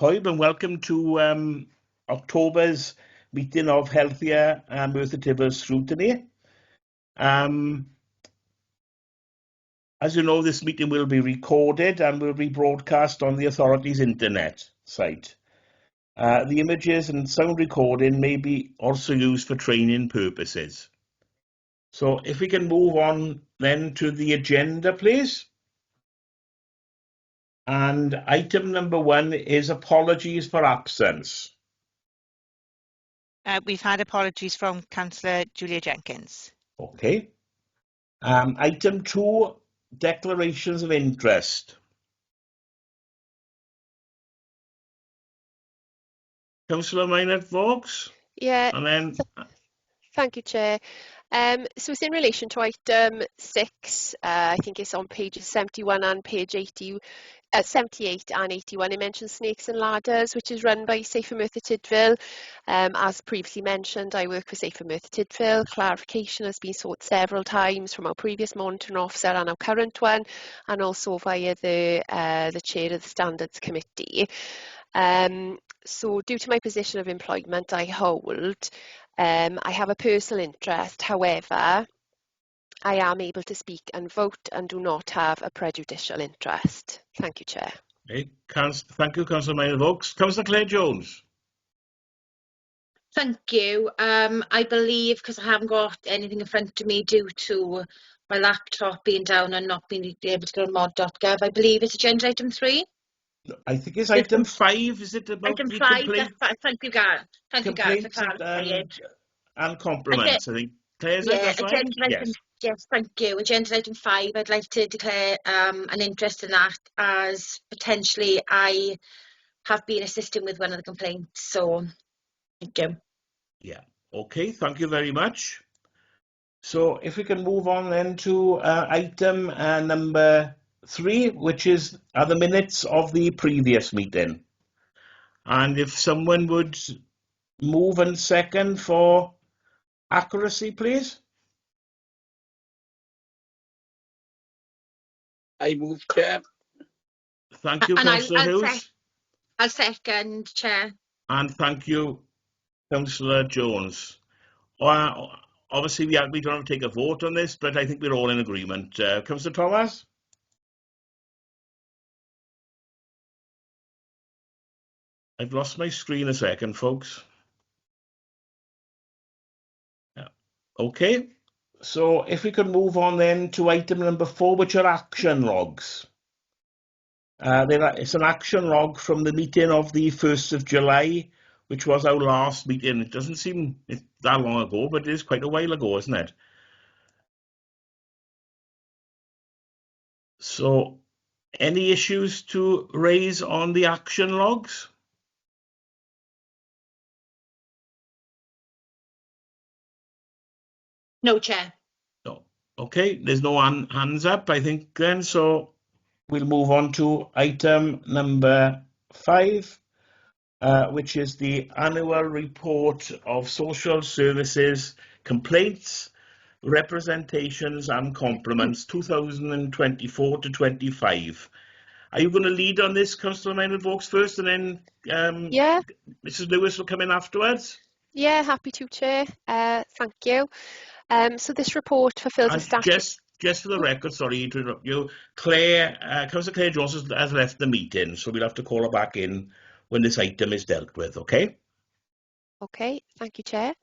Hoyb, and welcome to October's meeting of Healthier Merthyr Tydfil Scrutiny. As you know, this meeting will be recorded and will be broadcast on the authority's internet site. The images and sound recording may be also used for training purposes. So if we can move on then to the agenda, please. And item number 1 is apologies for absence. We've had apologies from Councillor Julia Jenkins. Okay. Item 2, declarations of interest. Councillor Maynard-Vaux? Yeah, And then thank you, Chair. So it's in relation to item 6. I think it's on pages 71 and page 78 and 81. It mentions snakes and ladders, which is run by Safer Merthyr Tydfil. As previously mentioned, I work for Safer Merthyr Tydfil. Clarification has been sought several times from our previous monitoring officer and our current one, and also via the chair of the Standards Committee. So due to my position of employment I hold, I have a personal interest. However, I am able to speak and vote and do not have a prejudicial interest. Thank you, Chair. okay, thank you, Councillor Maynard-Vaux. Councillor Claire Jones? Thank you. I believe, because I haven't got anything in front of me due to my laptop being down and not being able to go to mod.gov, I believe it's agenda item 3. I think it's item 5. Is it about Item the 5, complaint, thank you, Gareth. Thank you, Gareth, for complaints clarifying. and compliments? I think. Claire, is Yeah, that's right? agenda item, yes, thank you. Agenda item 5, I'd like to declare an interest in that, as potentially I have been assisting with one of the complaints, so thank you. Yeah, okay, thank you very much. So if we can move on then to item number 3, which is the minutes of the previous meeting. And if someone would move and second for accuracy, please. I move, Chair. Thank you, And Councillor Hughes. I'll second, Chair. And thank you, Councillor Jones. Obviously, we don't have to take a vote on this, but I think we're all in agreement. Councillor Thomas? I've lost my screen a second, folks. Yeah. Okay, so if we could move on then to item number 4, which are action logs. It's an action log from the meeting of the 1st of July, which was our last meeting. It doesn't seem that long ago, but it is quite a while ago, isn't it? So, any issues to raise on the action logs? No, Chair. No. Okay, there's no hands up, I think, then, so we'll move on to item number 5, which is the annual report of social services complaints, representations and compliments 2024 to 25. Are you going to lead on this, Councillor Maynard-Vaux, first, and then Yeah. Mrs. Lewis will come in afterwards? Yeah, happy to, Chair. Thank you. So this report fulfills a statute. Just for the record, sorry to interrupt you, Councillor Claire Jones has left the meeting, so we'll have to call her back in when this item is dealt with, okay? Okay, thank you, Chair.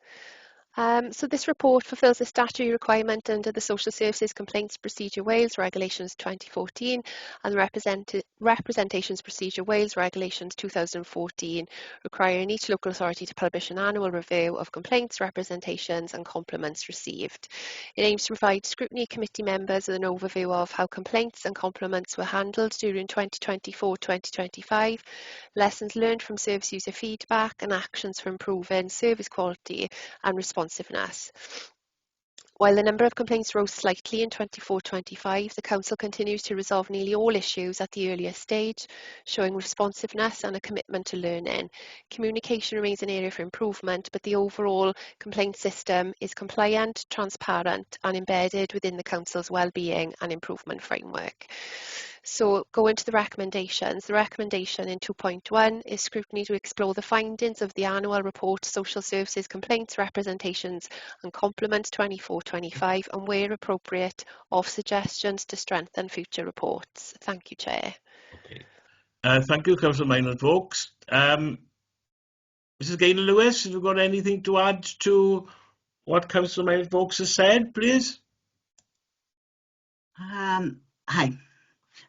So this report fulfills a statutory requirement under the Social Services Complaints Procedure Wales Regulations 2014 and the Representations Procedure Wales Regulations 2014, requiring each local authority to publish an annual review of complaints, representations and compliments received. It aims to provide Scrutiny Committee members with an overview of how complaints and compliments were handled during 2024-2025, lessons learned from service user feedback and actions for improving service quality and responsiveness. While the number of complaints rose slightly in 24-25, the Council continues to resolve nearly all issues at the earlier stage, showing responsiveness and a commitment to learning. Communication remains an area for improvement, but the overall complaint system is compliant, transparent and embedded within the Council's wellbeing and improvement framework. So going to the recommendations, the recommendation in 2.1 is scrutiny to explore the findings of the annual report, social services complaints, representations and complements 24-25 and where appropriate of suggestions to strengthen future reports. Thank you, Chair. Okay. Thank you, Councillor Maynard-Vokes. Mrs. Gaynor-Lewis, have you got anything to add to what Councillor Maynard-Vokes has said, please? Hi.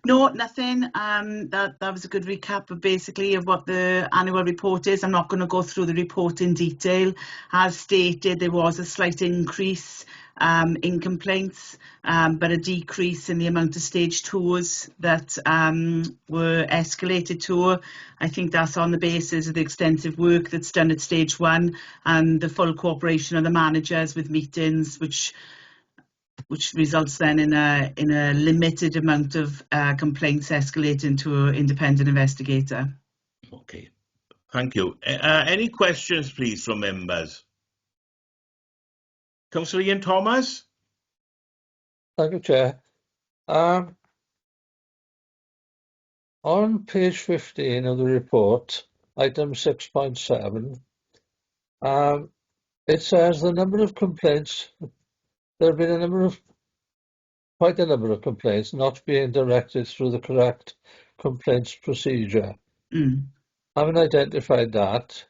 No, nothing. That was a good recap of basically of what the annual report is. I'm not going to go through the report in detail. As stated, there was a slight increase in complaints, but a decrease in the amount of stage 2s that were escalated to. I think that's on the basis of the extensive work that's done at stage 1 and the full cooperation of the managers with meetings, which results then in a limited amount of complaints escalating to an independent investigator. Okay, thank you. Any questions, please, from members? Councillor Ian Thomas? Thank you, Chair. On page 15 of the report, item 6.7, it says the number of complaints, there have been quite a number of complaints not being directed through the correct complaints procedure. Having identified that,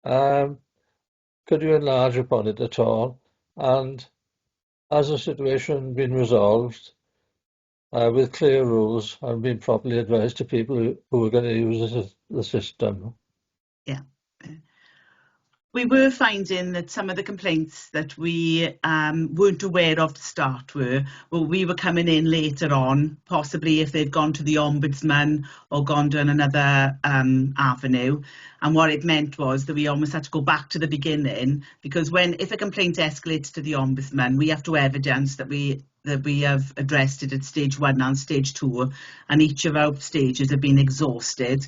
could you enlarge upon it at all? And has the situation been resolved with clear rules and been properly advised to people who are going to use the system? Yeah. We were finding that some of the complaints that we weren't aware of to start we were coming in later on, possibly if they'd gone to the Ombudsman or gone down another avenue. And what it meant was that we almost had to go back to the beginning, because if a complaint escalates to the Ombudsman, we have to evidence that we have addressed it at stage 1 and stage 2, and each of our stages have been exhausted.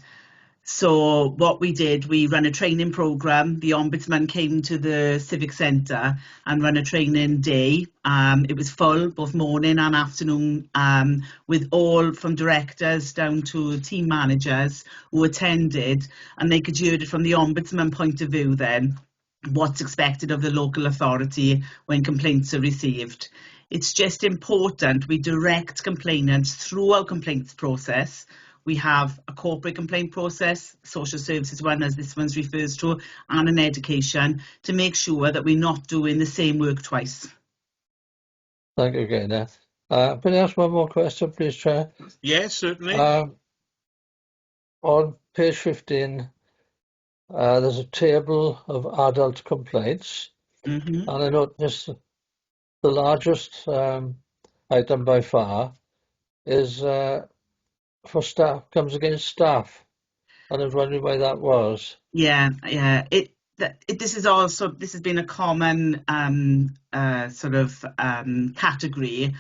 So what we did, we ran a training programme. The Ombudsman came to the Civic Centre and ran a training day. It was full, both morning and afternoon, with all from directors down to team managers who attended, and they could hear it from the Ombudsman point of view then, what's expected of the local authority when complaints are received. It's just important we direct complainants through our complaints process. We have a corporate complaint process, social services one, as this one refers to, and an education, to make sure that we're not doing the same work twice. Thank you, Gaynor. Can I ask one more question, please, Chair? Yes, certainly. On page 15, there's a table of adult complaints, and I noticed the largest item by far is for staff, comes against staff, and I was wondering why that was. Yeah. This has been a common category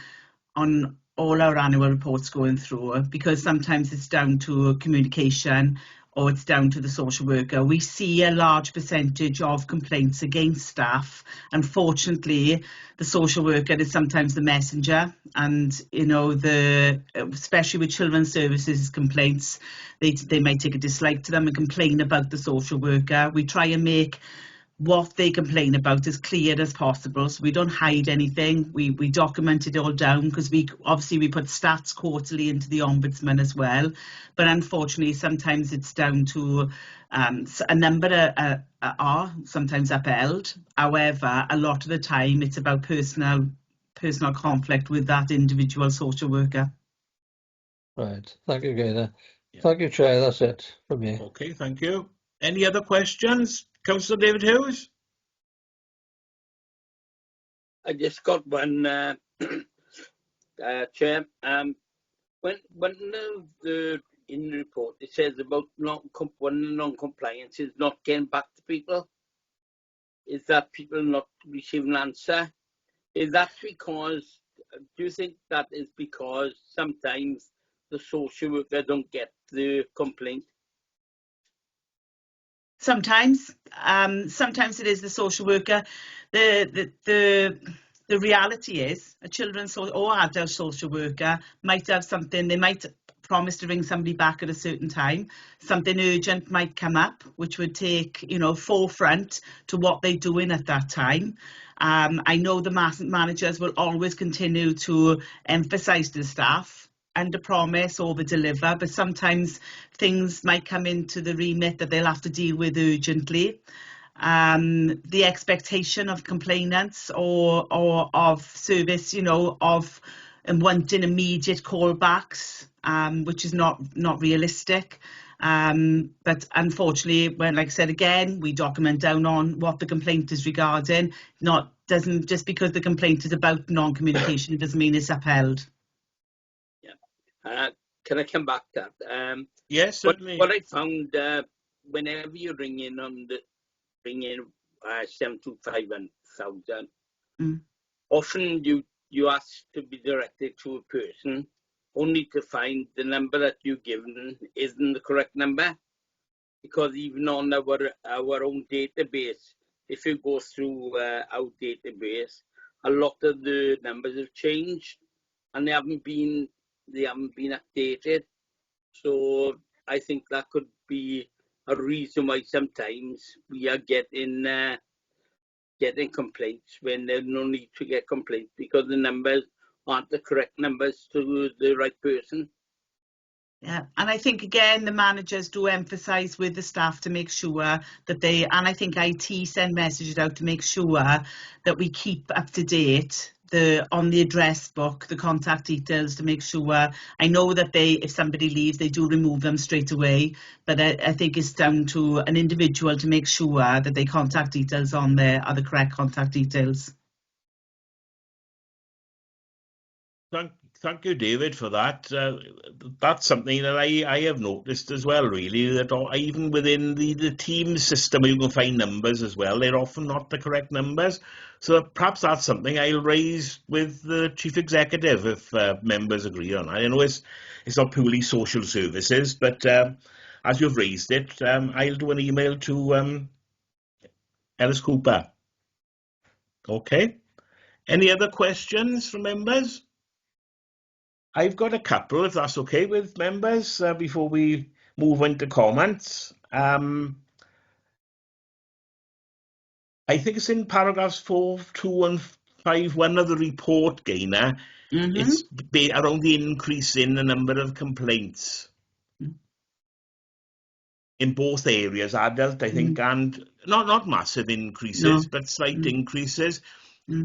on all our annual reports going through, because sometimes it's down to communication or it's down to the social worker. We see a large percentage of complaints against staff. Unfortunately, the social worker is sometimes the messenger, and especially with children's services complaints, they might take a dislike to them and complain about the social worker. We try and make what they complain about as clear as possible, so we don't hide anything. We document it all down, because we put stats quarterly into the Ombudsman as well, but unfortunately sometimes it's down to a number are sometimes upheld. However, a lot of the time it's about personal conflict with that individual social worker. Right, thank you, Gaynor. Yeah. Thank you, Chair, that's it for me. Okay, thank you. Any other questions? Councillor David Hughes? I just got one, Chair. When in the report it says about non-compliance is not getting back to people, is that people not receiving an answer? Is that because, do you think that is because sometimes the social worker don't get the complaint? Sometimes it is the social worker. The reality is a children's or adult social worker might have something. They might promise to ring somebody back at a certain time. Something urgent might come up, which would take, you know, forefront to what they're doing at that time. I know the managers will always continue to emphasise to the staff, under promise, over deliver, but sometimes things might come into the remit that they'll have to deal with urgently. The expectation of complainants or of service, you know, of wanting immediate callbacks, which is not realistic. But unfortunately, when, like I said again, we document down on what the complaint is regarding. Doesn't just because the complaint is about non-communication, it doesn't mean it's upheld. Yeah. Can I come back to that? Yes, certainly. What I found, whenever you ring in 725 and 1000, often you ask to be directed to a person, only to find the number that you've given isn't the correct number. Because even on our own database, if you go through our database, a lot of the numbers have changed and they haven't been updated. So I think that could be a reason why sometimes we are getting complaints when there's no need to get complaints, because the numbers aren't the correct numbers to the right person. Yeah, and I think again the managers do emphasise with the staff to make sure that they, and I think IT send messages out to make sure that we keep up to date on the address book, the contact details, to make sure. I know that if somebody leaves, they do remove them straight away, but I think it's down to an individual to make sure that the contact details on there are the correct contact details. Thank you, David, for that. That's something that I have noticed as well, really, that even within the team system, you can find numbers as well. They're often not the correct numbers. So perhaps that's something I'll raise with the Chief Executive if members agree on. I know it's not purely social services, but as you've raised it, I'll do an email to Ellis Cooper. Okay. Any other questions from members? I've got a couple, if that's okay with members, before we move into comments. I think it's in paragraphs 4, 2 and 5.1 of the report, Gaynor. It's around the increase in the number of complaints in both areas, adult, I think, and not massive increases, but slight increases.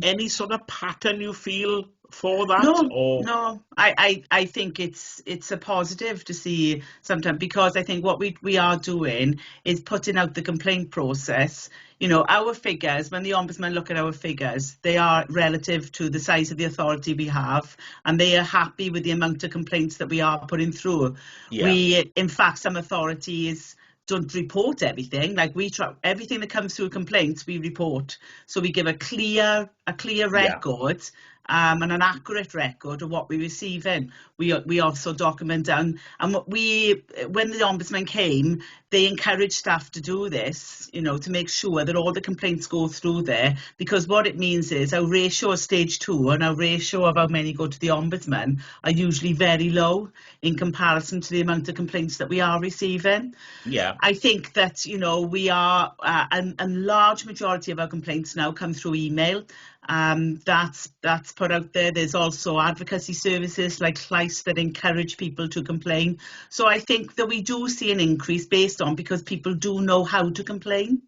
Any sort of pattern you feel for that? No. I think it's a positive to see sometimes, because I think what we are doing is putting out the complaint process. You know, our figures, when the Ombudsman look at our figures, they are relative to the size of the authority we have, and they are happy with the amount of complaints that we are putting through. Yeah. In fact, some authorities don't report everything. Like, we try everything that comes through complaints, we report. So we give a clear record, and an accurate record of what we're receiving. We also document down, and when the Ombudsman came, they encouraged staff to do this, you know, to make sure that all the complaints go through there, because what it means is our ratio of stage 2 and our ratio of how many go to the Ombudsman are usually very low in comparison to the amount of complaints that we are receiving. Yeah, I think that, you know, we are a large majority of our complaints now come through email. That's put out there. There's also advocacy services like Llais that encourage people to complain. So I think that we do see an increase based on, because people do know how to complain.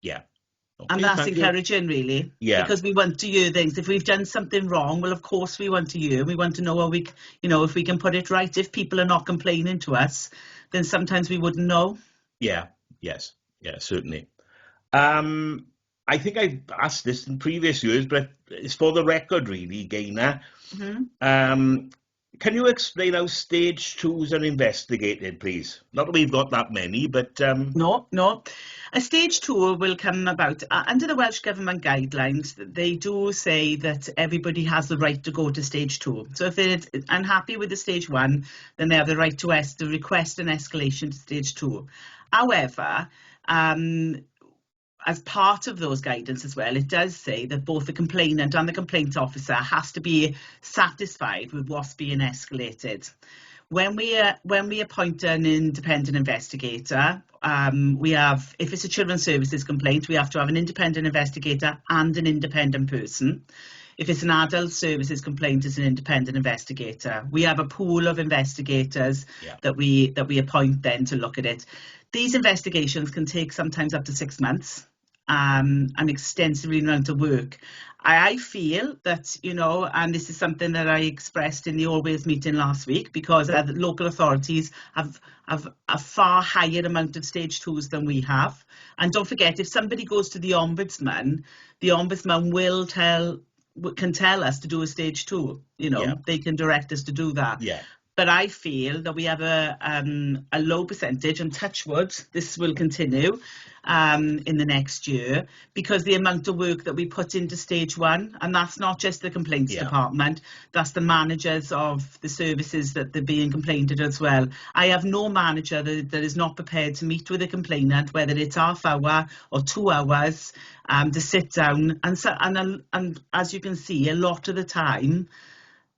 Yeah. Okay, and that's encouraging, really. Yeah. Because we want to hear things. If we've done something wrong, well, of course we want to hear. We want to know how if we can put it right. If people are not complaining to us, then sometimes we wouldn't know. Yeah. Yes. Yeah, certainly. I think I've asked this in previous years, but it's for the record, really, Gaynor. Can you explain how stage 2s are investigated, please? Not that we've got that many, but... No. A stage 2 will come about under the Welsh Government guidelines. They do say that everybody has the right to go to stage 2. So if they're unhappy with the stage 1, then they have the right to request an escalation to stage 2. However, as part of those guidance as well, it does say that both the complainant and the complaint officer has to be satisfied with what's being escalated. When we appoint an independent investigator, we have, if it's a children's services complaint, we have to have an independent investigator and an independent person. If it's an adult services complaint, it's an independent investigator. We have a pool of investigators that we appoint then to look at it. These investigations can take sometimes up to 6 months, an extensive amount of work. I feel that, you know, and this is something that I expressed in the Always meeting last week, because the local authorities have a far higher amount of stage 2s than we have. And don't forget, if somebody goes to the Ombudsman can tell us to do a stage 2, you know, they can direct us to do that. But I feel that we have a low percentage, and touch wood, this will continue in the next year, because the amount of work that we put into stage 1, and that's not just the complaints department, that's the managers of the services that they're being complained at as well. I have no manager that is not prepared to meet with a complainant, whether it's half hour or 2 hours, to sit down. And as you can see, a lot of the time,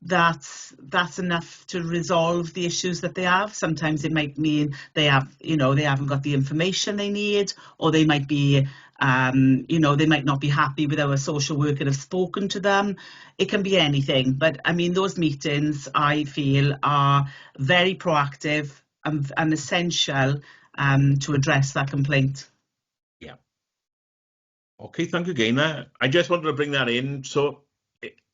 that's enough to resolve the issues that they have. Sometimes it might mean they haven't got the information they need, or they might be, they might not be happy with how a social worker have spoken to them. It can be anything. But I mean, those meetings, I feel, are very proactive and essential to address that complaint. Yeah. Okay, thank you, Gaynor. I just wanted to bring that in. So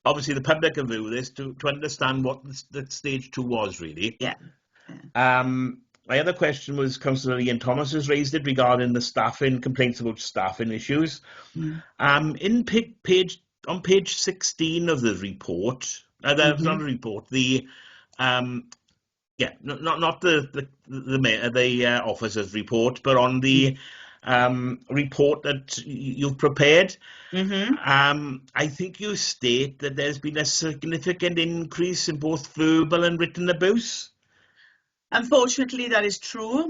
obviously the public can view this to understand what the stage 2 was really. My other question was Councillor Ian Thomas has raised it regarding the staffing, complaints about staffing issues. On page 16 of the report, that's not a report, the not the officer's report, but on the report that you've prepared, I think you state that there's been a significant increase in both verbal and written abuse. Unfortunately, that is true.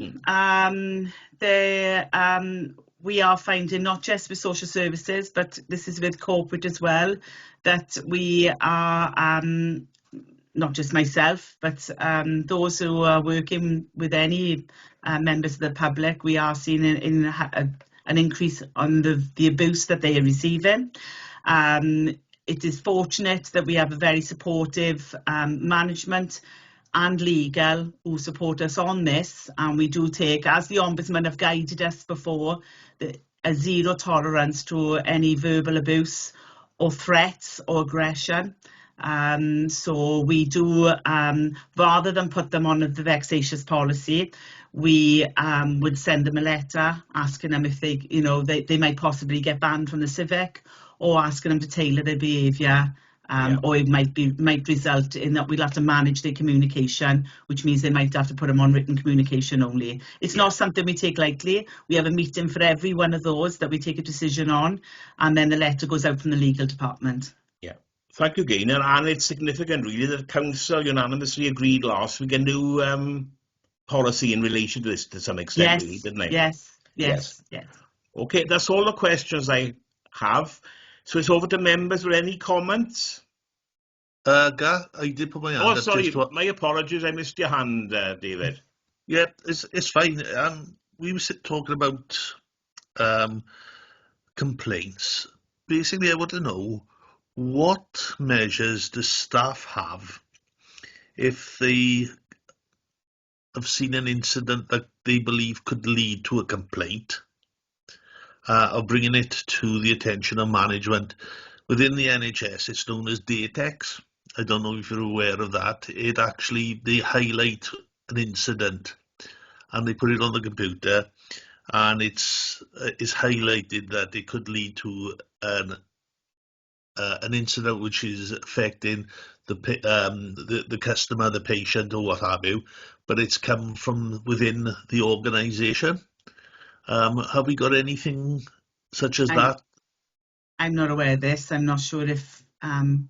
We are finding, not just with social services, but this is with corporate as well, that we are, not just myself, but those who are working with any members of the public, we are seeing an increase on the abuse that they are receiving. It is fortunate that we have a very supportive management and legal who support us on this, and we do take, as the Ombudsman have guided us before, a zero tolerance to any verbal abuse or threats or aggression. So we do, rather than put them on the vexatious policy, we would send them a letter asking them if they might possibly get banned from the civic, or asking them to tailor their behaviour. Or it might result in that we'll have to manage their communication, which means they might have to put them on written communication only. It's not something we take lightly. We have a meeting for every one of those that we take a decision on, and then the letter goes out from the legal department. Thank you, Gaynor. And it's significant, really, that Council unanimously agreed last week a new policy in relation to this to some extent, really, didn't they? Yes. Okay, that's all the questions I have. So it's over to members with any comments. Gar, I did put my hand up. Oh, sorry, my apologies, I missed your hand, David. Yeah, it's fine. We were talking about complaints. Basically, I want to know, what measures does staff have if they have seen an incident that they believe could lead to a complaint, or bringing it to the attention of management? Within the NHS, it's known as DATEX. I don't know if you're aware of that. They highlight an incident and they put it on the computer, and it's highlighted that it could lead to an incident which is affecting the customer, the patient, or what have you, but it's come from within the organisation. Have we got anything such as that? I'm not aware of this. I'm not sure if one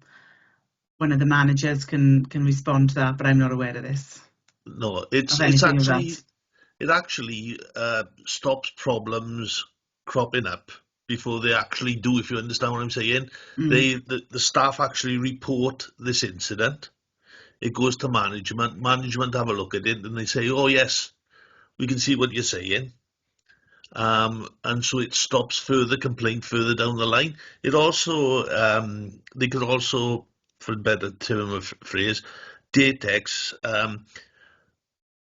of the managers can respond to that, but I'm not aware of this. No, it actually stops problems cropping up before they actually do, if you understand what I'm saying. The staff actually report this incident. It goes to management. Management have a look at it and they say, oh yes, we can see what you're saying. And so it stops further complaint further down the line. It also, they could also, for a better term of phrase, datex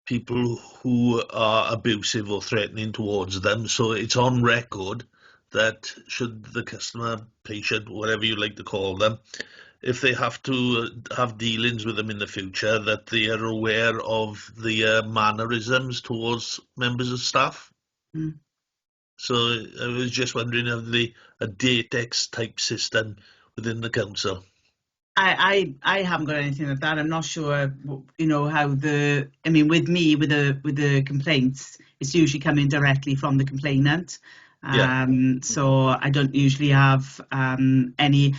people who are abusive or threatening towards them. So it's on record that should the customer, patient, whatever you like to call them, if they have to have dealings with them in the future, that they are aware of the mannerisms towards members of staff. So I was just wondering if a datex type system within the council. I haven't got anything like that. I'm not sure, you know, how with me, with the complaints, it's usually coming directly from the complainant. So I don't usually have any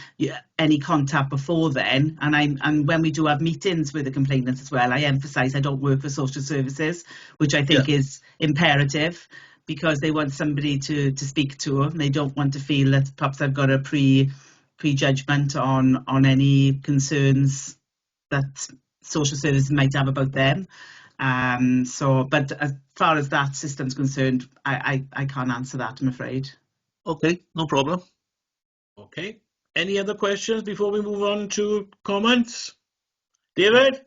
contact before then, and when we do have meetings with the complainants as well, I emphasise I don't work for social services, which I think is imperative, because they want somebody to speak to them. They don't want to feel that perhaps I've got a prejudgment on any concerns that social services might have about them. But as far as that system's concerned, I can't answer that, I'm afraid. Okay, no problem. Okay. Any other questions before we move on to comments? David?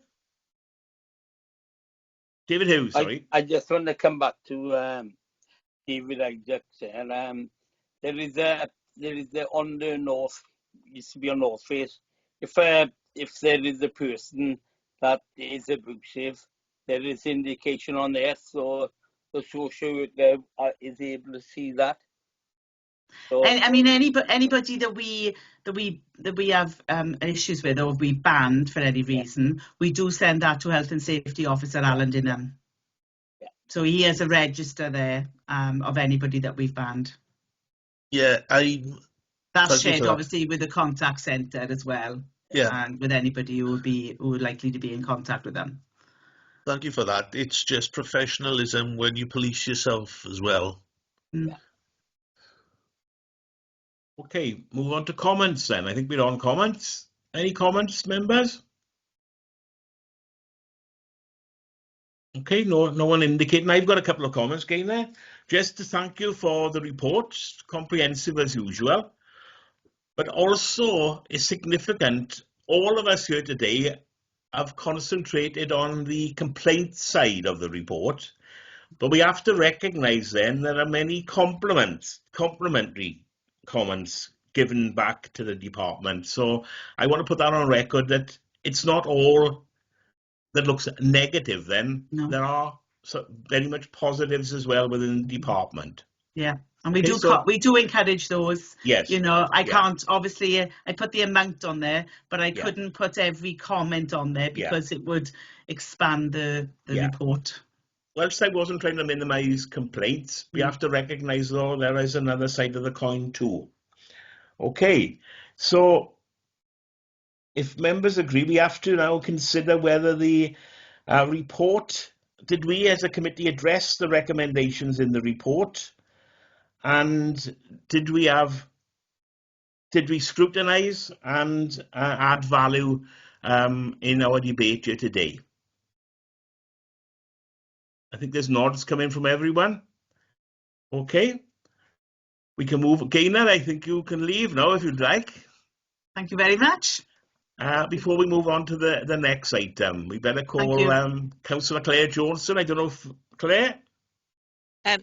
David Hughes, sorry. I just want to come back to David Isaacs, and there is a on the north, used to be on North Face. If there is a person that is abusive, there is indication on there, so the social worker is able to see that. So, I mean, anybody that we have issues with, or we banned for any reason, we do send that to Health and Safety Officer Alan Dinham. So he has a register there of anybody that we've banned. Yeah, that's shared obviously with the contact centre as well. And with anybody who would likely to be in contact with them. Thank you for that. It's just professionalism when you police yourself as well. Okay, move on to comments then. I think we're on comments. Any comments, members? Okay, no one indicating. I've got a couple of comments, Gaynor. Just to thank you for the report, comprehensive as usual. But also, it's significant, all of us here today have concentrated on the complaint side of the report, but we have to recognise then there are many complimentary comments given back to the department. So I want to put that on record that it's not all that looks negative then. No. There are very much positives as well within the department. Yeah. And we do encourage those. Yes. You know, I can't, obviously, I put the amount on there, but I couldn't put every comment on there because it would expand the report. Whilst I wasn't trying to minimise complaints, we have to recognise, though, there is another side of the coin too. Okay, so if members agree, we have to now consider whether the report, did we as a committee address the recommendations in the report? And did we scrutinise and add value in our debate here today? I think there's nods coming from everyone. Okay. We can move. Gaynor, I think you can leave now if you'd like. Thank you very much. Before we move on to the next item, we better call Councillor Claire Johnson. I don't know if Claire?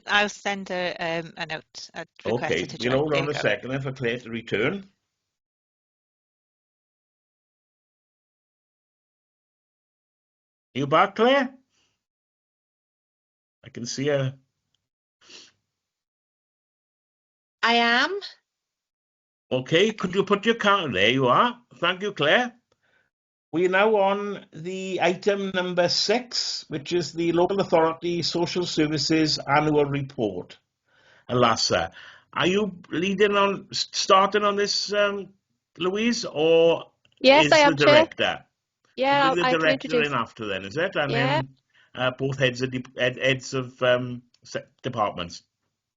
I'll send a note. Okay, we'll hold on a second for Claire to return. Are you back, Claire? I can see her. I am. Okay, could you put your card? There you are. Thank you, Claire. We're now on the item number 6, which is the Local Authority Social Services Annual Report. Alassa, are you starting on this, Louise, or is I am, the director? Chair. Yeah, the I can director introduce. in after then, is it? And then both heads of departments.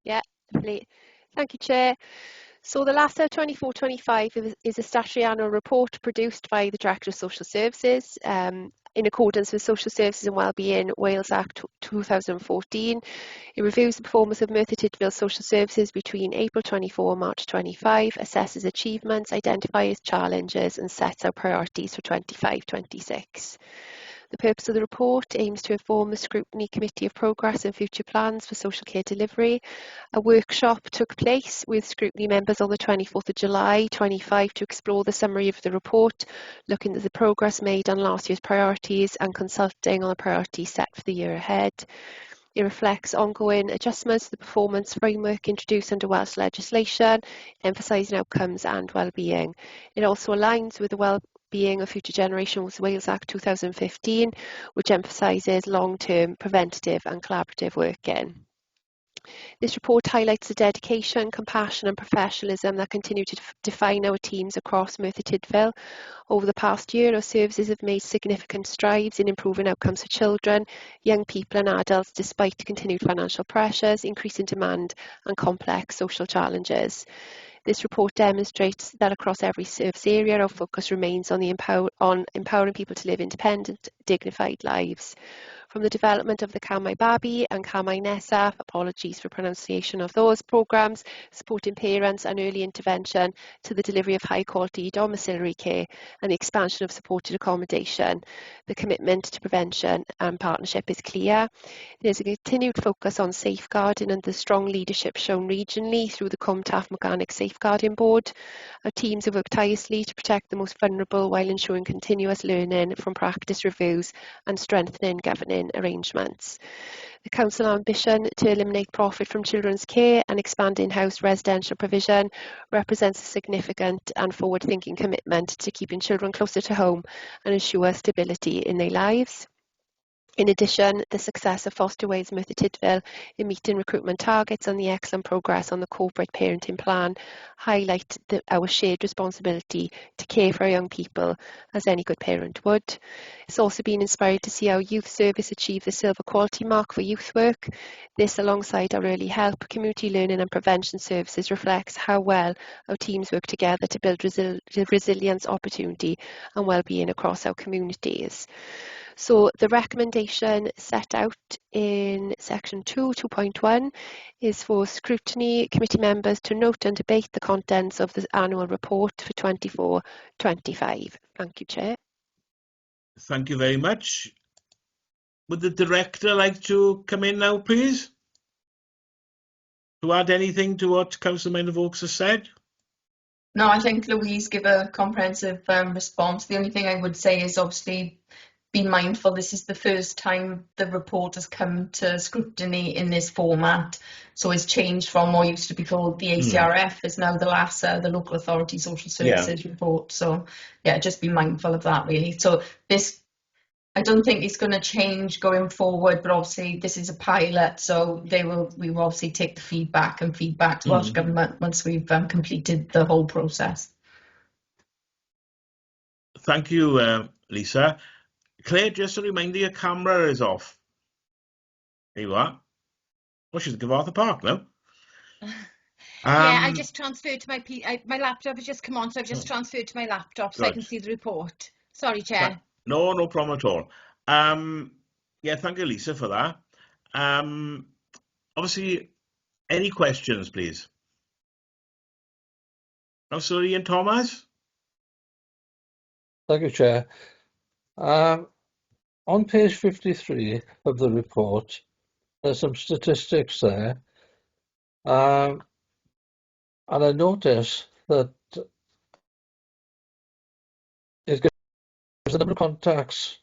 Yeah, definitely. Thank you, Chair. So the LASA 24-25 is a statutory annual report produced by the Director of Social Services in accordance with Social Services and Wellbeing Wales Act 2014. It reviews the performance of Merthyr Tydfil Social Services between April 24 and March 25, assesses achievements, identifies challenges and sets out priorities for 25-26. The purpose of the report aims to inform the Scrutiny Committee of progress and future plans for social care delivery. A workshop took place with Scrutiny members on the 24th of July 25 to explore the summary of the report, looking at the progress made on last year's priorities and consulting on the priorities set for the year ahead. It reflects ongoing adjustments to the performance framework introduced under Welsh legislation, emphasising outcomes and wellbeing. It also aligns with the Wellbeing of Future Generations Wales Act 2015, which emphasises long-term preventative and collaborative working. This report highlights the dedication, compassion and professionalism that continue to define our teams across Merthyr Tydfil. Over the past year, our services have made significant strides in improving outcomes for children, young people and adults despite continued financial pressures, increasing demand and complex social challenges. This report demonstrates that across every service area, our focus remains on empowering people to live independent, dignified lives. From the development of the Camau Babi and Camau Nesaf, apologies for pronunciation of those programmes, supporting parents and early intervention, to the delivery of high quality domiciliary care and the expansion of supported accommodation. The commitment to prevention and partnership is clear. There's a continued focus on safeguarding and the strong leadership shown regionally through the Cwm Mechanic Safeguarding Board. Our teams have worked tirelessly to protect the most vulnerable while ensuring continuous learning from practice reviews and strengthening governing arrangements. The Council ambition to eliminate profit from children's care and expand in-house residential provision represents a significant and forward-thinking commitment to keeping children closer to home and ensure stability in their lives. In addition, the success of Foster Wales Merthyr Tydfil in meeting recruitment targets and the excellent progress on the corporate parenting plan highlight our shared responsibility to care for our young people as any good parent would. It's also been inspired to see our youth service achieve the silver quality mark for youth work. This, alongside our early help, community learning and prevention services, reflects how well our teams work together to build resilience, opportunity and well-being across our communities. So the recommendation set out in section 2.1 is for Scrutiny Committee members to note and debate the contents of the annual report for 24-25. Thank you, Chair. Thank you very much. Would the Director like to come in now, please? To add anything to what Councilmember Vokes has said? No, I think Louise gave a comprehensive response. The only thing I would say is obviously be mindful this is the first time the report has come to scrutiny in this format, so it's changed from what used to be called the ACRF is now the LASA, the Local Authority Social Services report. So yeah, just be mindful of that really. So this, I don't think it's going to change going forward, but obviously this is a pilot, so we will obviously take the feedback and feedback to Welsh Government once we've completed the whole process. Thank you, Lisa. Claire, just a reminder, your camera is off. There you are. Oh, she's at Gyfarth Park now. Yeah, I just transferred to my laptop has just come on, so I've just transferred to my laptop so I can see the report. Sorry, Chair. No problem at all. Yeah, thank you, Lisa, for that. Obviously, any questions, please? Councillor Ian Thomas? Thank you, Chair. On page 53 of the report, there's some statistics there. And I notice that it gives the number of contacts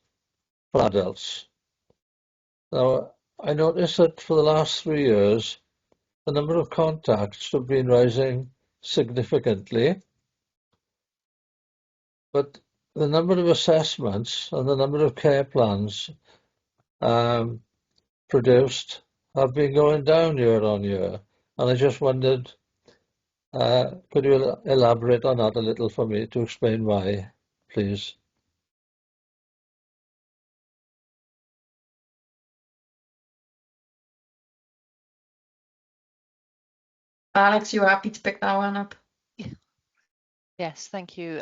for adults. Now, I notice that for the last 3 years, the number of contacts have been rising significantly, but the number of assessments and the number of care plans produced have been going down year on year. And I just wondered, could you elaborate on that a little for me to explain why, please? Alex, you happy to pick that one up? Yes, thank you.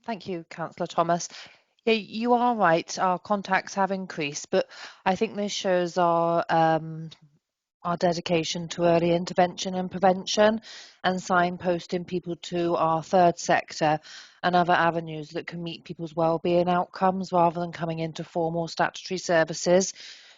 Thank you, Councillor Thomas. Yeah, you are right. Our contacts have increased, but I think this shows our dedication to early intervention and prevention, and signposting people to our third sector and other avenues that can meet people's wellbeing outcomes rather than coming into formal statutory services.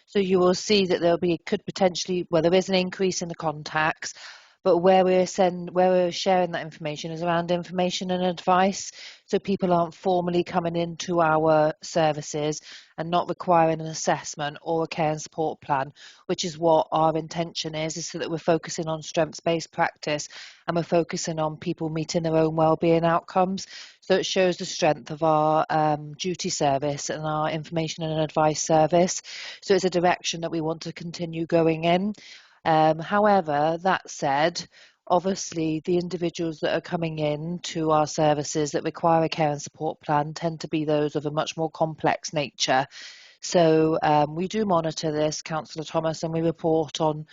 So you will see that there is an increase in the contacts, but where we're sharing that information is around information and advice, so people aren't formally coming into our services and not requiring an assessment or a care and support plan, which is what our intention is so that we're focusing on strengths-based practice and we're focusing on people meeting their own wellbeing outcomes. So it shows the strength of our duty service and our information and advice service. So it's a direction that we want to continue going in. However, that said, obviously the individuals that are coming in to our services that require a care and support plan tend to be those of a much more complex nature. So we do monitor this, Councillor Thomas, and we report on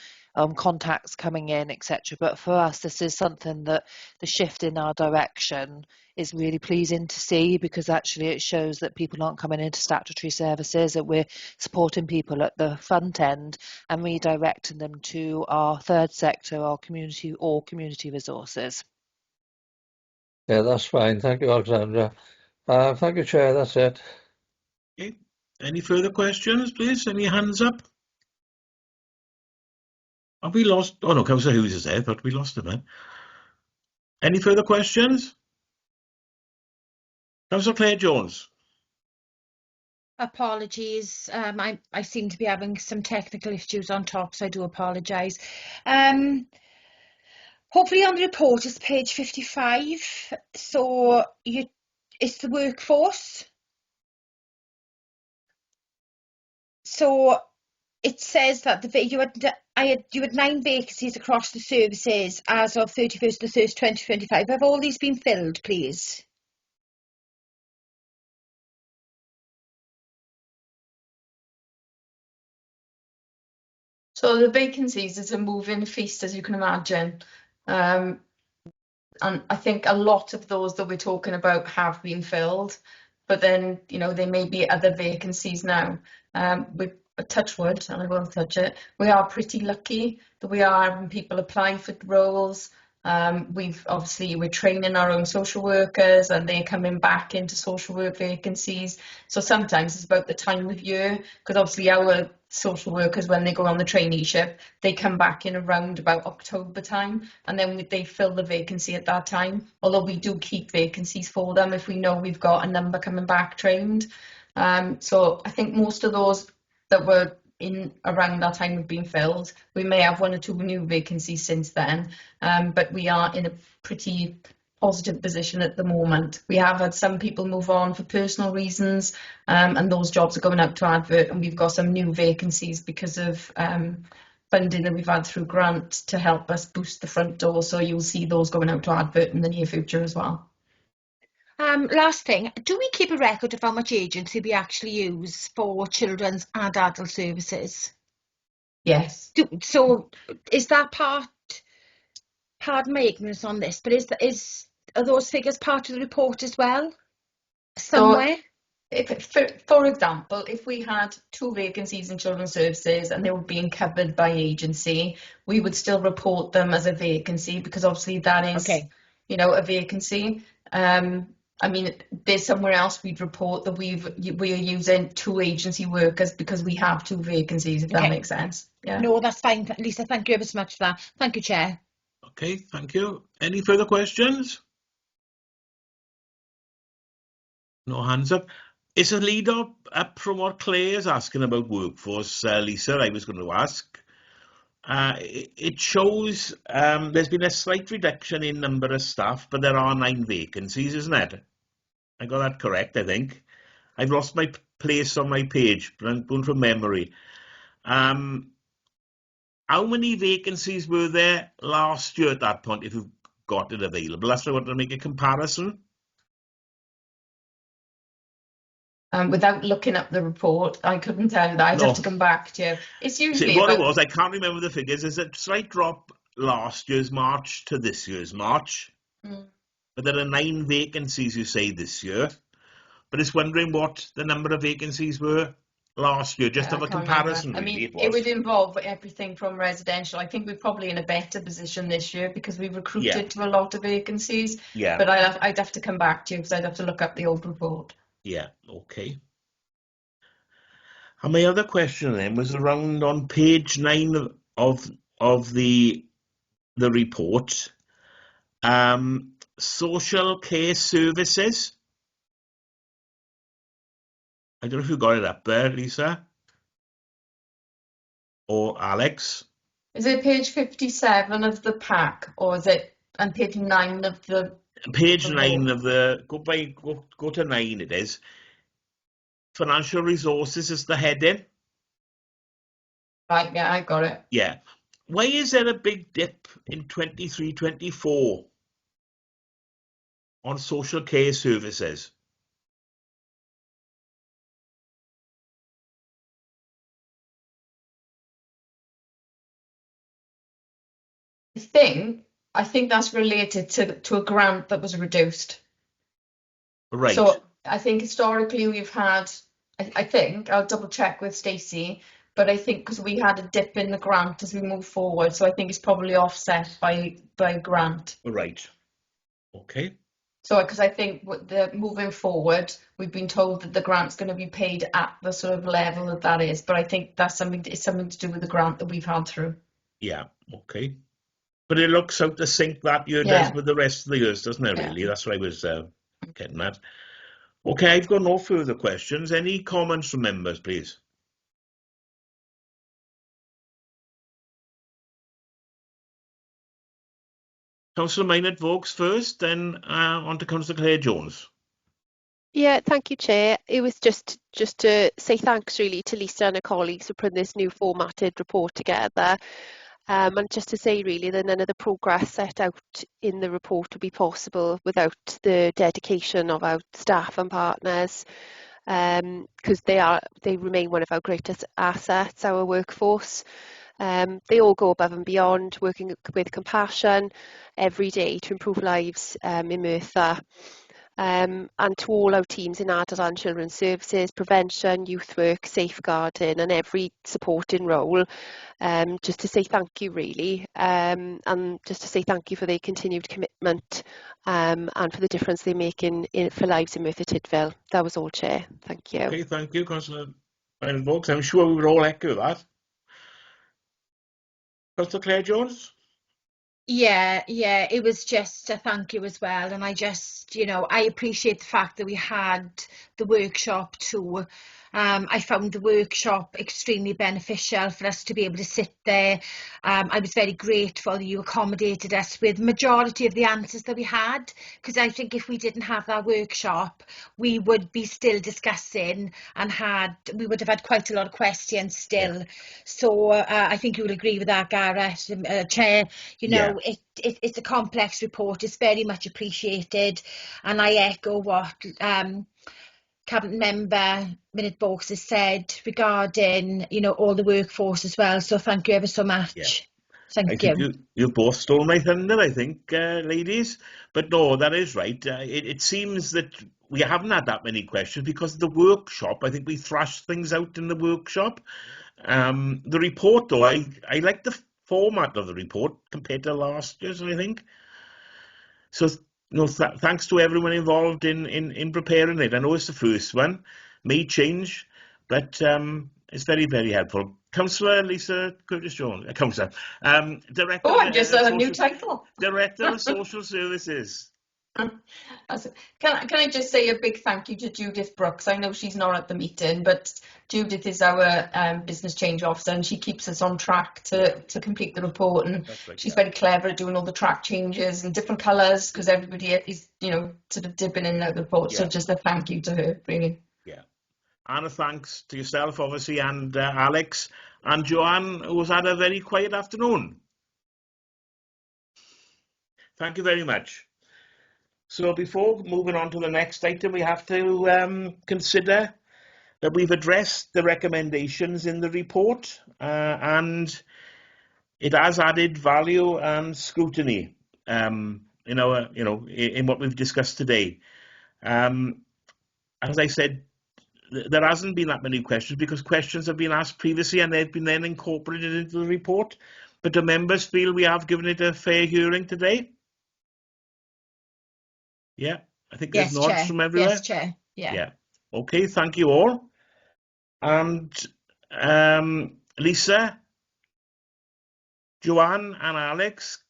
contacts coming in, etc. But for us, this is something that the shift in our direction is really pleasing to see, because actually it shows that people aren't coming into statutory services, that we're supporting people at the front end and redirecting them to our third sector, our community resources. Yeah, that's fine. Thank you, Alexandra. Thank you, Chair. That's it. Okay. Any further questions, please? Any hands up? Have we lost? Oh no, Councillor Hughes is there, but we lost him then. Any further questions? Councillor Claire Jones. Apologies, I seem to be having some technical issues on top, so I do apologise. Hopefully on the report is page 55, so it's the workforce. So it says that you had 9 vacancies across the services as of 31st of the 1st, 2025. Have all these been filled, please? So the vacancies is a moving feast, as you can imagine. And I think a lot of those that we're talking about have been filled, but then, you know, there may be other vacancies now. With a touch wood, and I will touch it, we are pretty lucky that we are having people apply for roles. We're training our own social workers and they're coming back into social work vacancies. So sometimes it's about the time of year, because obviously our social workers, when they go on the traineeship, they come back in around about October time, and then they fill the vacancy at that time. Although we do keep vacancies for them if we know we've got a number coming back trained. So I think most of those that were in around that time have been filled. We may have 1 or 2 new vacancies since then, but we are in a pretty positive position at the moment. We have had some people move on for personal reasons, and those jobs are going out to advert, and we've got some new vacancies because of funding that we've had through grant to help us boost the front door. So you'll see those going out to advert in the near future as well. Last thing, do we keep a record of how much agency we actually use for children's and adult services? Yes. So is that pardon my ignorance on this, but are those figures part of the report as well? Somewhere? So for example, if we had 2 vacancies in children's services and they were being covered by agency, we would still report them as a vacancy, because obviously that is, you know, a vacancy. I mean, there's somewhere else we'd report that we are using 2 agency workers because we have 2 vacancies, if that makes sense. Yeah. No, that's fine, Lisa. Thank you ever so much for that. Thank you, Chair. Okay, thank you. Any further questions? No hands up. Is a lead up from what Claire is asking about workforce, Lisa? I was going to ask. It shows there's been a slight reduction in number of staff, but there are 9 vacancies, isn't it? I got that correct, I think. I've lost my place on my page, but I'm going from memory. How many vacancies were there last year at that point, if you've got it available? That's why I wanted to make a comparison. Without looking up the report, I couldn't tell you that. I'd have to come back to you. It's usually what it was, I can't remember the figures. There's a slight drop last year's March to this year's March. But there are 9 vacancies, you say, this year. But it's wondering what the number of vacancies were last year, just I of a can't comparison, remember. I really, mean, it was. would involve everything from residential. I think we're probably in a better position this year because we've recruited to a lot of vacancies. Yeah. But I'd have to come back to you because I'd have to look up the old report. Yeah, okay. And my other question then was around on page 9 of the report, social care services. I don't know if you got it up there, Lisa or Alex. Is it page 57 of the pack, or is it on page 9 of the Page report? 9 of the go to 9. It is financial resources is the heading. Right, yeah, I got it. Yeah. Why is there a big dip in 23-24 on social care services? I think that's related to a grant that was reduced. Right. So I think historically we've had, I think, I'll double check with Stacey, but I think because we had a dip in the grant as we move forward, so I think it's probably offset by grant. Right. Okay. So because I think moving forward, we've been told that the grant's going to be paid at the sort of level that is, but I think that's something to do with the grant that we've had through. Yeah. Okay. But it looks out to sync that year does with the rest of the years, doesn't it, really? That's what I was getting at. Okay, I've got no further questions. Any comments from members, please? Councillor Maynard Vokes first, then on to Councillor Claire Jones. Yeah, thank you, Chair. It was just to say thanks really to Lisa and her colleagues for putting this new formatted report together. And just to say really that none of the progress set out in the report would be possible without the dedication of our staff and partners, because they remain one of our greatest assets, our workforce. They all go above and beyond, working with compassion every day to improve lives in Merthyr. And to all our teams in adult and children's services, prevention, youth work, safeguarding and every supporting role, just to say thank you really, and just to say thank you for their continued commitment and for the difference they make for lives in Merthyr Tydfil. That was all, Chair. Thank you. Okay, thank you, Councillor Vokes. I'm sure we would all echo that. Councillor Claire Jones? Yeah, it was just a thank you as well. And I just, I appreciate the fact that we had the workshop too. I found the workshop extremely beneficial for us to be able to sit there. I was very grateful you accommodated us with majority of the answers that we had, because I think if we didn't have that workshop, we would be still discussing and we would have had quite a lot of questions still. Yeah. So I think you will agree with that, Gareth, Chair. It's a complex report. It's very much appreciated, and I echo what Cabinet Member Minute Vokes has said regarding, all the workforce as well. So thank you ever so much. Yeah. Thank you. Think you both stole my thunder, I think, ladies. But no, that is right. It seems that we haven't had that many questions because of the workshop. I think we thrashed things out in the workshop. The report, though, I like the format of the report compared to last year's, I think. So, thanks to everyone involved in preparing it. I know it's the first one, may change, but it's very, very helpful. Councillor Lisa Curtis-Jones, Councillor, Director. Oh, I just a new title. Director of Social Services. Can I just say a big thank you to Judith Brooks. I know she's not at the meeting, but Judith is our business change officer, and she keeps us on track to complete the report. And right, she's very clever at doing all the track changes and different colours, because everybody is, sort of dipping in and out of the report. Yeah. So just a thank you to her, really. Yeah. And a thanks to yourself, obviously, and Alex and Joanne, who's had a very quiet afternoon. Thank you very much. So before moving on to the next item, we have to consider that we've addressed the recommendations in the report, and it has added value and scrutiny in our, in what we've discussed today. As I said, there hasn't been that many questions because questions have been asked previously and they've been then incorporated into the report. But do members feel we have given it a fair hearing today? Yeah, I think there's Yes, nods Chair. from everywhere. Yes, Chair. Yeah. Okay, thank you all. And Lisa, Joanne and Alex,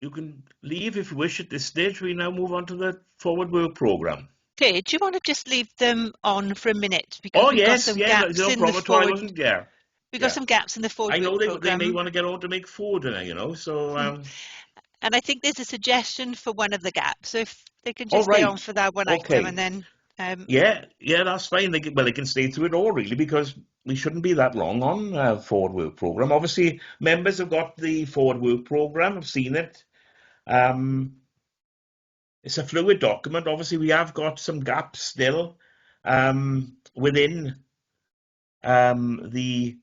you can leave if you wish at this stage. We now move on to the forward work programme. Okay, do you want to just leave them on for a minute? Because Oh, we've got yes, some yeah, gaps no in the problem at all. I forward. wasn't, yeah. We've got some gaps in the forward I know work they programme. may want to get on to make forward, so... And I think there's a suggestion for one of the gaps. So if they can just stay on for that one item and then... Yeah, that's fine. They can stay through it all, really, because we shouldn't be that long on forward work programme. Obviously, members have got the forward work programme, have seen it. It's a fluid document. Obviously, we have got some gaps still within the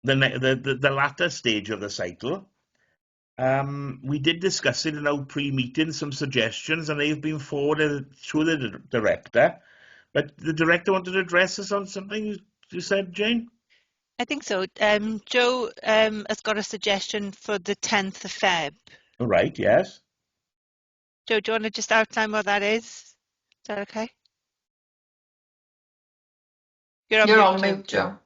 latter stage of the cycle. We did discuss it in our pre-meeting, some suggestions, and they've been forwarded to the director. But the director wanted to address us on something you said, Jane? I think so. Joe has got a suggestion for the 10th of Feb. All right, yes. Joe, do you want to just outline what that is? Is that okay? You're on mute, Joe.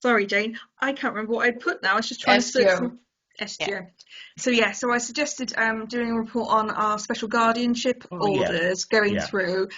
Sorry, Jane. I can't remember what I'd put now. I was just trying to search some SGO. Yeah. So I suggested doing a report on our special guardianship orders going through.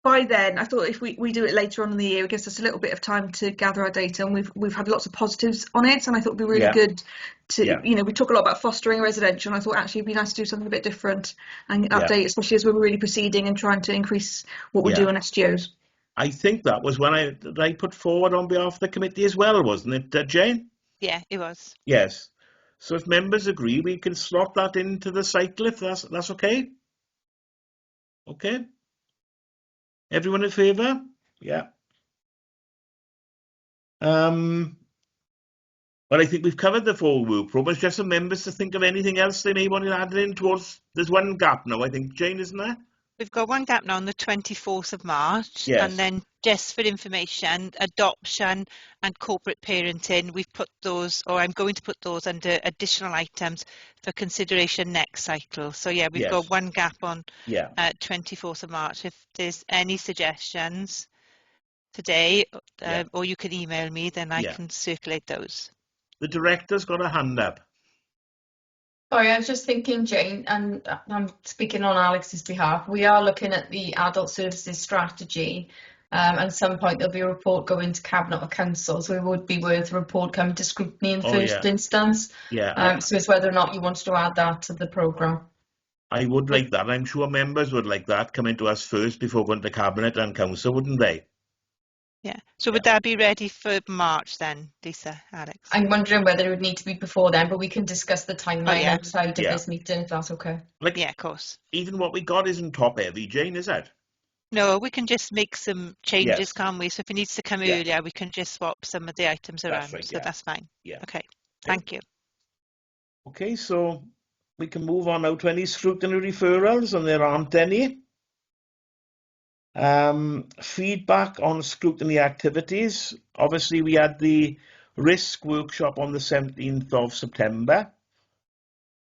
By then, I thought if we do it later on in the year, it gives us a little bit of time to gather our data, and we've had lots of positives on it, and I thought it'd be really good to, we talk a lot about fostering residential, and I thought actually it'd be nice to do something a bit different and update, especially as we're really proceeding and trying to increase what we do on SGOs. I think that was when I put forward on behalf of the committee as well, wasn't it, Jane? Yeah, it was. Yes. So if members agree, we can slot that into the cycle if that's okay. Okay. Everyone in favour? Yeah. Well, I think we've covered the full work programme. It's just for members to think of anything else they may want to add in towards. There's one gap now, I think, Jane, isn't there? We've got one gap now on the 24th of March, and then just for information, adoption and corporate parenting, we've put those, or I'm going to put those under additional items for consideration next cycle. So yeah, we've got one gap on 24th of March. If there's any suggestions today, or you can email me, then I can circulate those. The director's got a hand up. Sorry, I was just thinking, Jane, and I'm speaking on Alex's behalf, we are looking at the adult services strategy. At some point there'll be a report going to Cabinet or Council, so it would be worth a report coming to scrutiny in first instance. So it's whether or not you want to add that to the programme. I would like that. I'm sure members would like that coming to us first before going to Cabinet and Council, wouldn't they? Yeah. So would that be ready for March then, Lisa, Alex? I'm wondering whether it would need to be before then, but we can discuss the timeline outside of this meeting if that's okay. Yeah, of course. Even what we got isn't top heavy, Jane, is it? No, we can just make some changes, can't we? So if it needs to come earlier, we can just swap some of the items around. That's right, so that's fine. Yeah. Okay. Thank you. Okay, so we can move on now to any scrutiny referrals, and there aren't any. Feedback on scrutiny activities. Obviously, we had the risk workshop on the 17th of September.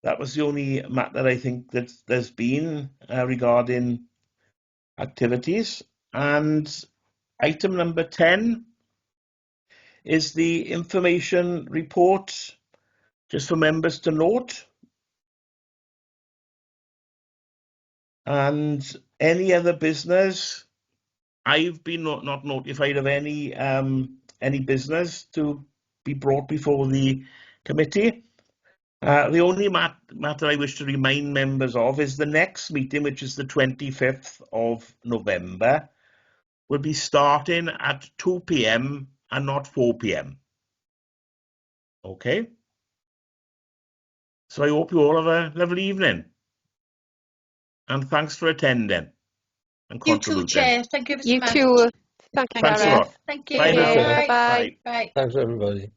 That was the only matter I think that there's been regarding activities. And item number 10 is the information report, just for members to note. And any other business, I've been not notified of any business to be brought before the committee. The only matter I wish to remind members of is the next meeting, which is the 25th of November, will be starting at 2 p.m. and not 4 p.m. Okay? So I hope you all have a lovely evening. And thanks for attending and contributing. You too, Chair. Thank you so much. You too. Thank you, Thanks a lot. Thank you. Bye now. Bye. Bye. Bye. Thanks, everybody.